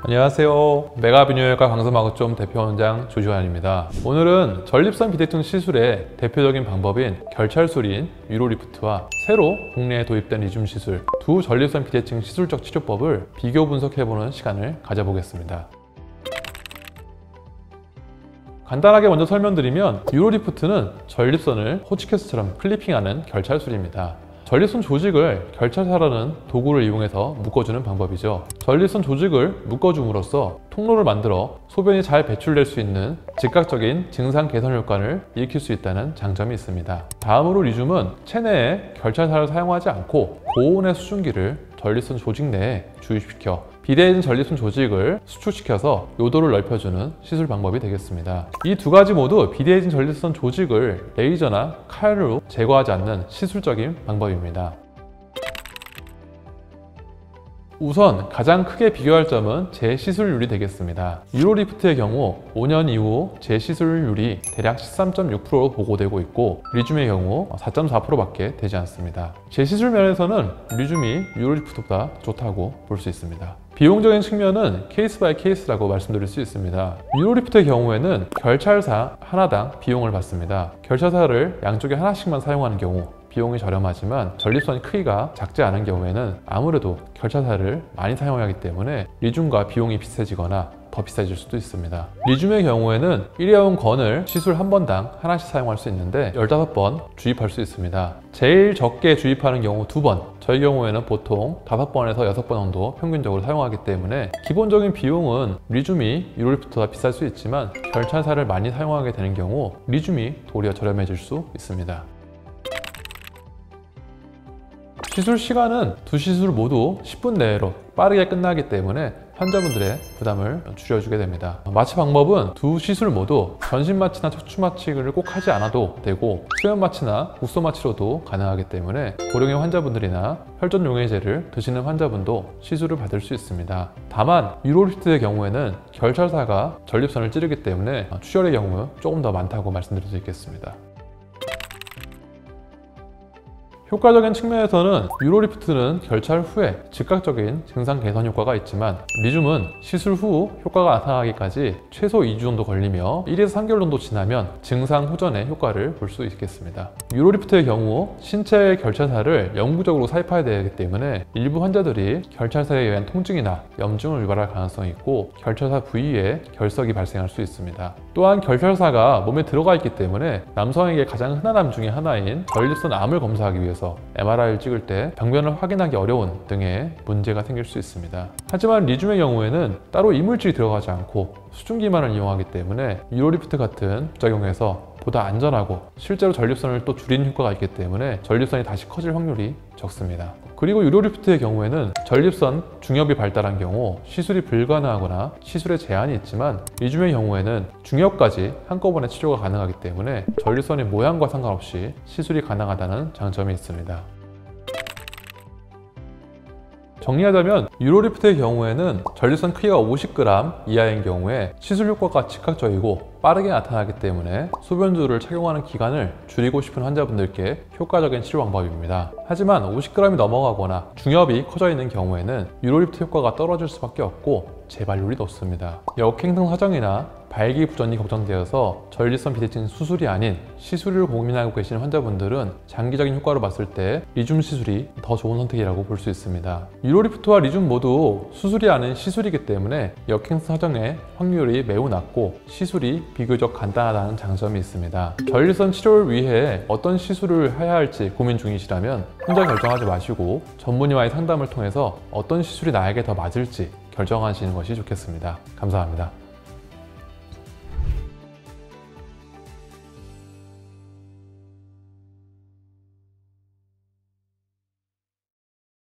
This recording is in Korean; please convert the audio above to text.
안녕하세요. 메가비뇨기과 광섬마구점 대표원장 조주환입니다. 오늘은 전립선 비대증 시술의 대표적인 방법인 결찰술인 유로리프트와 새로 국내에 도입된 리줌 시술, 두 전립선 비대증 시술적 치료법을 비교 분석해보는 시간을 가져보겠습니다. 간단하게 먼저 설명드리면 유로리프트는 전립선을 호치케스처럼 클리핑하는 결찰술입니다. 전립선 조직을 결찰사라는 도구를 이용해서 묶어주는 방법이죠. 전립선 조직을 묶어줌으로써 통로를 만들어 소변이 잘 배출될 수 있는 즉각적인 증상 개선 효과를 일으킬 수 있다는 장점이 있습니다. 다음으로 리줌은 체내에 결찰사를 사용하지 않고 고온의 수증기를 전립선 조직 내에 주입시켜 비대해진 전립선 조직을 수축시켜서 요도를 넓혀주는 시술 방법이 되겠습니다. 이 두 가지 모두 비대해진 전립선 조직을 레이저나 칼로 제거하지 않는 시술적인 방법입니다. 우선 가장 크게 비교할 점은 재시술률이 되겠습니다. 유로리프트의 경우 5년 이후 재시술률이 대략 13.6%로 보고되고 있고 리줌의 경우 4.4%밖에 되지 않습니다. 재시술 면에서는 리줌이 유로리프트보다 좋다고 볼 수 있습니다. 비용적인 측면은 케이스 바이 케이스라고 말씀드릴 수 있습니다. 유로리프트의 경우에는 결찰사 하나당 비용을 받습니다. 결찰사를 양쪽에 하나씩만 사용하는 경우 비용이 저렴하지만 전립선 크기가 작지 않은 경우에는 아무래도 결찰사를 많이 사용하기 때문에 리줌과 비용이 비슷해지거나 더 비싸질 수도 있습니다. 리줌의 경우에는 일회용 건을 시술 한 번당 하나씩 사용할 수 있는데 15번 주입할 수 있습니다. 제일 적게 주입하는 경우 2번, 저희 경우에는 보통 5번에서 6번 정도 평균적으로 사용하기 때문에 기본적인 비용은 리줌이 유로리프트보다 비쌀 수 있지만 결찰사를 많이 사용하게 되는 경우 리줌이 도리어 저렴해질 수 있습니다. 시술 시간은 두 시술 모두 10분 내로 빠르게 끝나기 때문에 환자분들의 부담을 줄여주게 됩니다. 마취 방법은 두 시술 모두 전신 마취나 척추 마취를 꼭 하지 않아도 되고 수면 마취나 국소 마취로도 가능하기 때문에 고령의 환자분들이나 혈전 용해제를 드시는 환자분도 시술을 받을 수 있습니다. 다만 유로리프트의 경우에는 결찰사가 전립선을 찌르기 때문에 출혈의 경우 조금 더 많다고 말씀드릴 수 있겠습니다. 효과적인 측면에서는 유로리프트는 결찰 후에 즉각적인 증상 개선 효과가 있지만 리줌은 시술 후 효과가 나타나기까지 최소 2주 정도 걸리며 1에서 3개월 정도 지나면 증상 호전의 효과를 볼 수 있겠습니다. 유로리프트의 경우 신체 결찰사를 영구적으로 삽입해야 되기 때문에 일부 환자들이 결찰사에 의한 통증이나 염증을 유발할 가능성이 있고 결찰사 부위에 결석이 발생할 수 있습니다. 또한 결찰사가 몸에 들어가 있기 때문에 남성에게 가장 흔한 암 중에 하나인 전립선 암을 검사하기 위해서 MRI를 찍을 때 병변을 확인하기 어려운 등의 문제가 생길 수 있습니다. 하지만 리줌의 경우에는 따로 이물질이 들어가지 않고 수증기만을 이용하기 때문에 유로리프트 같은 부작용에서 보다 안전하고 실제로 전립선을 또 줄이는 효과가 있기 때문에 전립선이 다시 커질 확률이 적습니다. 그리고 유로리프트의 경우에는 전립선 중엽이 발달한 경우 시술이 불가능하거나 시술에 제한이 있지만 리줌의 경우에는 중엽까지 한꺼번에 치료가 가능하기 때문에 전립선의 모양과 상관없이 시술이 가능하다는 장점이 있습니다. 정리하자면 유로리프트의 경우에는 전립선 크기가 50g 이하인 경우에 시술 효과가 즉각적이고 빠르게 나타나기 때문에 소변줄을 착용하는 기간을 줄이고 싶은 환자분들께 효과적인 치료 방법입니다. 하지만 50g이 넘어가거나 중엽이 커져 있는 경우에는 유로리프트 효과가 떨어질 수밖에 없고 재발률이 높습니다. 역행성 사정이나 발기부전이 걱정되어서 전립선 비대증 수술이 아닌 시술을 고민하고 계시는 환자분들은 장기적인 효과를 봤을 때 리줌 시술이 더 좋은 선택이라고 볼 수 있습니다. 유로리프트와 리줌 모두 수술이 아닌 시술이기 때문에 역행성 사정의 확률이 매우 낮고 시술이 비교적 간단하다는 장점이 있습니다. 전립선 치료를 위해 어떤 시술을 해야 할지 고민 중이시라면 혼자 결정하지 마시고 전문의와의 상담을 통해서 어떤 시술이 나에게 더 맞을지 결정하시는 것이 좋겠습니다. 감사합니다.